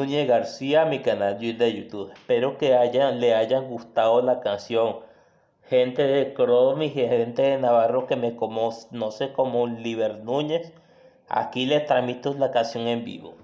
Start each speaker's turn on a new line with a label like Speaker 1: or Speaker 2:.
Speaker 1: Núñez García a mi canal de YouTube. Espero que le hayan gustado la canción. Gente de Chrome y gente de Navarro que me conoce como Liber Núñez. Aquí les transmito la canción en vivo.